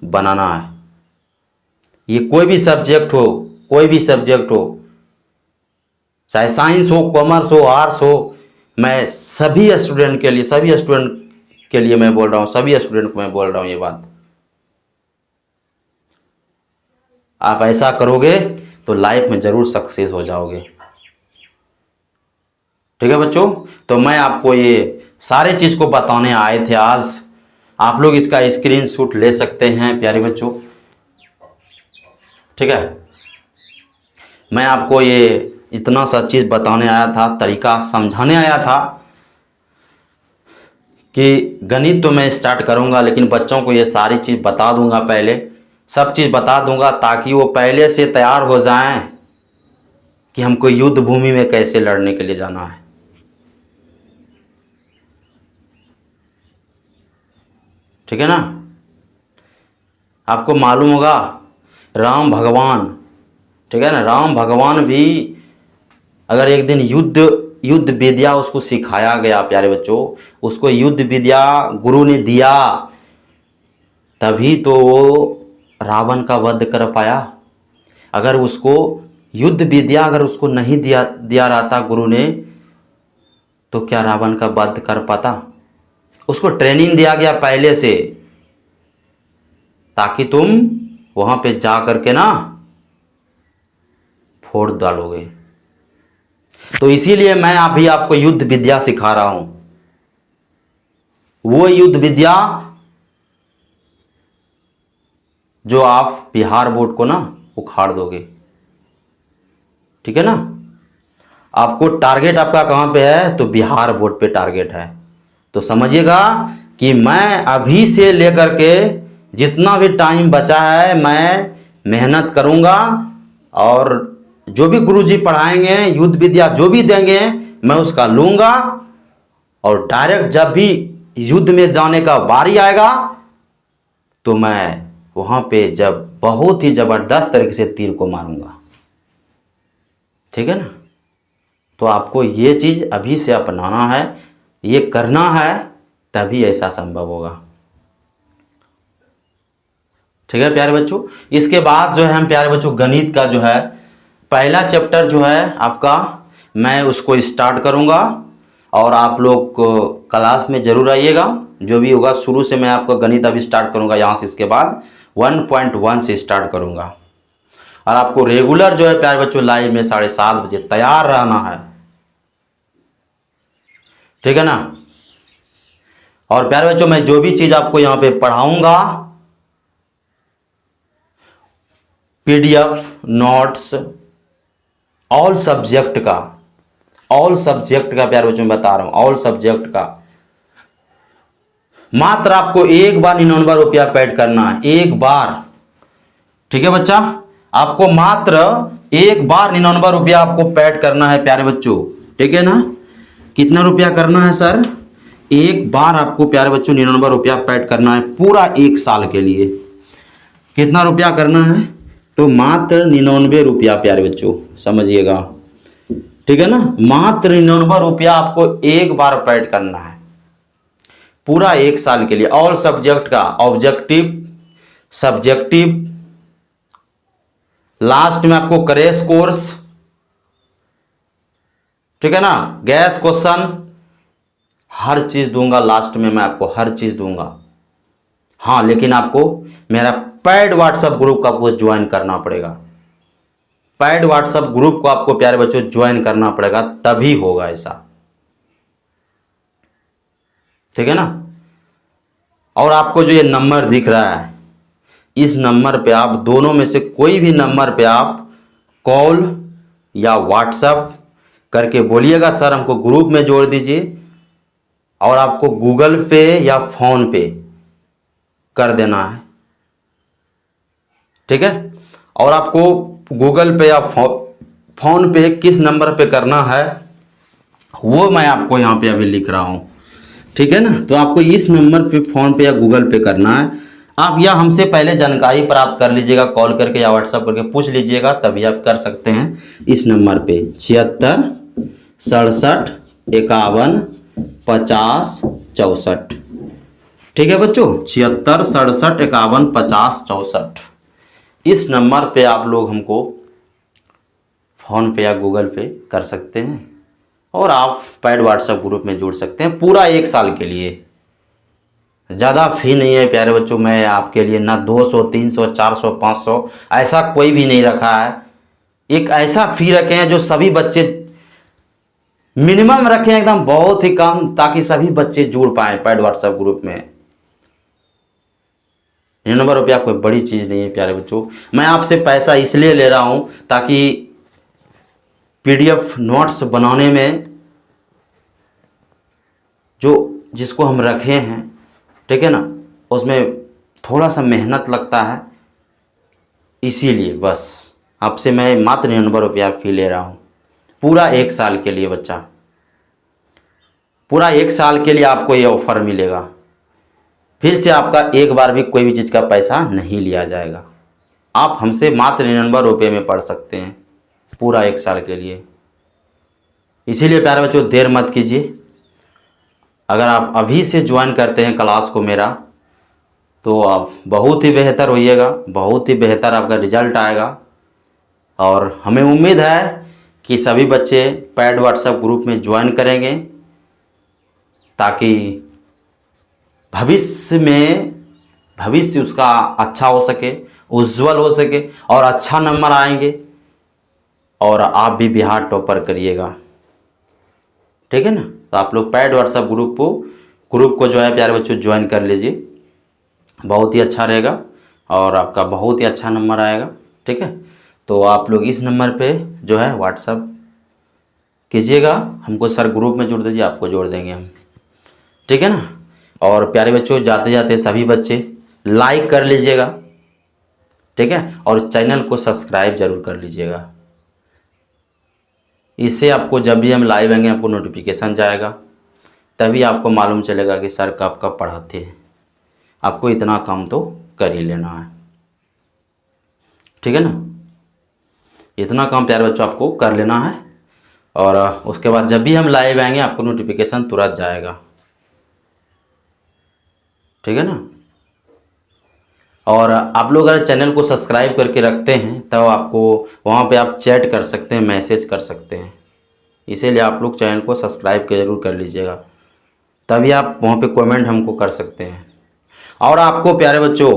बनाना है। ये कोई भी सब्जेक्ट हो, कोई भी सब्जेक्ट हो, चाहे साइंस हो, कॉमर्स हो, आर्ट्स हो, मैं सभी स्टूडेंट के लिए मैं बोल रहा हूँ, सभी स्टूडेंट को मैं बोल रहा हूँ ये बात। आप ऐसा करोगे तो लाइफ में ज़रूर सक्सेस हो जाओगे। ठीक है बच्चों, तो मैं आपको ये सारे चीज़ को बताने आए थे आज। आप लोग इसका स्क्रीनशॉट ले सकते हैं प्यारे बच्चों, ठीक है। मैं आपको ये इतना सा चीज़ बताने आया था, तरीका समझाने आया था कि गणित तो मैं स्टार्ट करूंगा, लेकिन बच्चों को ये सारी चीज़ बता दूंगा, पहले सब चीज़ बता दूंगा ताकि वो पहले से तैयार हो जाएं कि हमको युद्ध भूमि में कैसे लड़ने के लिए जाना है। ठीक है ना। आपको मालूम होगा राम भगवान, ठीक है ना, राम भगवान भी अगर एक दिन युद्ध विद्या उसको सिखाया गया प्यारे बच्चों, उसको युद्ध विद्या गुरु ने दिया, तभी तो वो रावण का वध कर पाया। अगर उसको युद्ध विद्या अगर उसको नहीं दिया रहता गुरु ने, तो क्या रावण का वध कर पाता। उसको ट्रेनिंग दिया गया पहले से, ताकि तुम वहां पे जा करके ना फोड़ डालोगे। तो इसीलिए मैं अभी आपको युद्ध विद्या सिखा रहा हूं, वो युद्ध विद्या जो आप बिहार बोर्ड को ना उखाड़ दोगे। ठीक है ना। आपको टारगेट आपका कहां पे है, तो बिहार बोर्ड पे टारगेट है। तो समझिएगा कि मैं अभी से लेकर के जितना भी टाइम बचा है मैं मेहनत करूंगा, और जो भी गुरुजी पढ़ाएंगे, युद्ध विद्या जो भी देंगे, मैं उसका लूंगा। और डायरेक्ट जब भी युद्ध में जाने का बारी आएगा, तो मैं वहां पे जब बहुत ही जबरदस्त तरीके से तीर को मारूंगा। ठीक है ना। तो आपको ये चीज अभी से अपनाना है, ये करना है, तभी ऐसा संभव होगा। ठीक है प्यारे बच्चों। इसके बाद जो है हम प्यारे बच्चों गणित का जो है पहला चैप्टर जो है आपका, मैं उसको स्टार्ट करूंगा, और आप लोग क्लास में जरूर आइएगा। जो भी होगा शुरू से मैं आपको गणित अभी स्टार्ट करूंगा, यहाँ से इसके बाद 1.1 से स्टार्ट करूंगा। और आपको रेगुलर जो है प्यारे बच्चों लाइव में 7:30 बजे तैयार रहना है। ठीक है ना। और प्यारे बच्चों मैं जो भी चीज़ आपको यहाँ पे पढ़ाऊंगा, PDF नोट्स ऑल सब्जेक्ट का, ऑल सब्जेक्ट का प्यारे बच्चों मैं बता रहा हूं, ऑल सब्जेक्ट का मात्र आपको एक बार 99 रुपया पेड करना है, एक बार। ठीक है बच्चा, आपको मात्र एक बार 99 रुपया आपको पेड करना है प्यारे बच्चों। ठीक है ना, कितना रुपया करना है सर? एक बार आपको प्यारे बच्चों 99 रुपया पेड करना है पूरा एक साल के लिए। कितना रुपया करना है? तो मात्र 99 रुपया प्यारे बच्चों, समझिएगा। ठीक है ना, मात्र 99 रुपया आपको एक बार पेड करना है पूरा एक साल के लिए। ऑल सब्जेक्ट का ऑब्जेक्टिव, सब्जेक्टिव, लास्ट में आपको क्रैश कोर्स, ठीक है ना, गैस क्वेश्चन, हर चीज दूंगा लास्ट में, मैं आपको हर चीज दूंगा। हाँ, लेकिन आपको मेरा पेड व्हाट्सएप ग्रुप को आपको ज्वाइन करना पड़ेगा। पेड व्हाट्सएप ग्रुप को आपको प्यारे बच्चों ज्वाइन करना पड़ेगा, तभी होगा ऐसा। ठीक है ना, और आपको जो ये नंबर दिख रहा है, इस नंबर पे आप दोनों में से कोई भी नंबर पे आप कॉल या व्हाट्सएप करके बोलिएगा सर हमको ग्रुप में जोड़ दीजिए, और आपको गूगल पे या फोन पे कर देना है। ठीक है, और आपको गूगल पे या फोन पे किस नंबर पे करना है वो मैं आपको यहाँ पे अभी लिख रहा हूँ। ठीक है ना, तो आपको इस नंबर पे फोन पे या गूगल पे करना है। आप या हमसे पहले जानकारी प्राप्त कर लीजिएगा, कॉल करके या व्हाट्सएप करके पूछ लीजिएगा, तभी आप कर सकते हैं। इस नंबर पे 76 67 51 50 64। ठीक है बच्चों, 76 67 51 50 64। इस नंबर पे आप लोग हमको फ़ोन पे या गूगल पे कर सकते हैं, और आप पेड व्हाट्सएप ग्रुप में जुड़ सकते हैं पूरा एक साल के लिए। ज़्यादा फ़ी नहीं है प्यारे बच्चों, मैं आपके लिए ना 200 300 400 500 ऐसा कोई भी नहीं रखा है। एक ऐसा फ़ी रखे हैं जो सभी बच्चे, मिनिमम रखें एकदम बहुत ही कम, ताकि सभी बच्चे जुड़ पाएँ पेड व्हाट्सएप ग्रुप में। 99 रुपया कोई बड़ी चीज़ नहीं है प्यारे बच्चों। मैं आपसे पैसा इसलिए ले रहा हूँ ताकि PDF नोट्स बनाने में जो जिसको हम रखे हैं, ठीक है ना, उसमें थोड़ा सा मेहनत लगता है, इसीलिए बस आपसे मैं मात्र 99 रुपया फ़ी ले रहा हूँ पूरा एक साल के लिए। बच्चा, पूरा एक साल के लिए आपको ये ऑफ़र मिलेगा। फिर से आपका एक बार भी कोई भी चीज़ का पैसा नहीं लिया जाएगा। आप हमसे मात्र 99 रुपये में पढ़ सकते हैं पूरा एक साल के लिए। इसीलिए प्यारे बच्चों देर मत कीजिए। अगर आप अभी से ज्वाइन करते हैं क्लास को मेरा, तो आप बहुत ही बेहतर होइएगा, बहुत ही बेहतर आपका रिजल्ट आएगा। और हमें उम्मीद है कि सभी बच्चे पेड व्हाट्सएप ग्रुप में ज्वाइन करेंगे, ताकि भविष्य उसका अच्छा हो सके, उज्जवल हो सके, और अच्छा नंबर आएंगे, और आप भी बिहार टॉपर करिएगा। ठीक है ना, तो आप लोग पेड व्हाट्सएप ग्रुप को जो है प्यारे बच्चों ज्वाइन कर लीजिए, बहुत ही अच्छा रहेगा और आपका बहुत ही अच्छा नंबर आएगा। ठीक है, तो आप लोग इस नंबर पे जो है व्हाट्सएप कीजिएगा, हमको सर ग्रुप में जोड़ दीजिए, आपको जोड़ देंगे हम। ठीक है ना, और प्यारे बच्चों जाते जाते सभी बच्चे लाइक कर लीजिएगा, ठीक है, और चैनल को सब्सक्राइब जरूर कर लीजिएगा। इससे आपको जब भी हम लाइव आएंगे आपको नोटिफिकेशन जाएगा, तभी आपको मालूम चलेगा कि सर कब कब पढ़ाते हैं। आपको इतना काम तो कर ही लेना है। ठीक है ना, इतना काम प्यारे बच्चों आपको कर लेना है, और उसके बाद जब भी हम लाइव आएंगे आपको नोटिफिकेशन तुरंत जाएगा। ठीक है ना, और आप लोग अगर चैनल को सब्सक्राइब करके रखते हैं तब आपको वहाँ पे आप चैट कर सकते हैं, मैसेज कर सकते हैं। इसीलिए आप लोग चैनल को सब्सक्राइब के ज़रूर कर लीजिएगा, तभी आप वहाँ पे कमेंट हमको कर सकते हैं। और आपको प्यारे बच्चों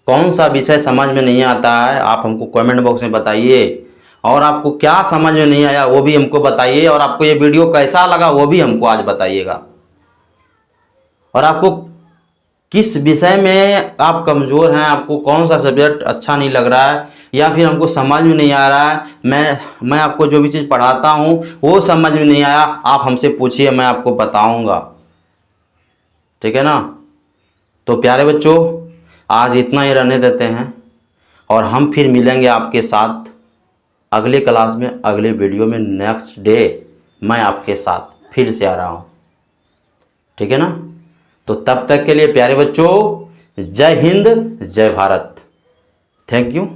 कौन सा विषय समझ में नहीं आता है, आप हमको कमेंट बॉक्स में बताइए, और आपको क्या समझ में नहीं आया वो भी हमको बताइए, और आपको ये वीडियो कैसा लगा वो भी हमको आज बताइएगा। और आपको किस विषय में आप कमज़ोर हैं, आपको कौन सा सब्जेक्ट अच्छा नहीं लग रहा है, या फिर हमको समझ में नहीं आ रहा है, मैं आपको जो भी चीज़ पढ़ाता हूँ वो समझ में नहीं आया, आप हमसे पूछिए, मैं आपको बताऊँगा। ठीक है ना। तो प्यारे बच्चों, आज इतना ही रहने देते हैं और हम फिर मिलेंगे आपके साथ अगले क्लास में, अगले वीडियो में। नेक्स्ट डे मैं आपके साथ फिर से आ रहा हूँ। ठीक है ना। तो तब तक के लिए प्यारे बच्चों, जय हिंद, जय भारत। Thank you.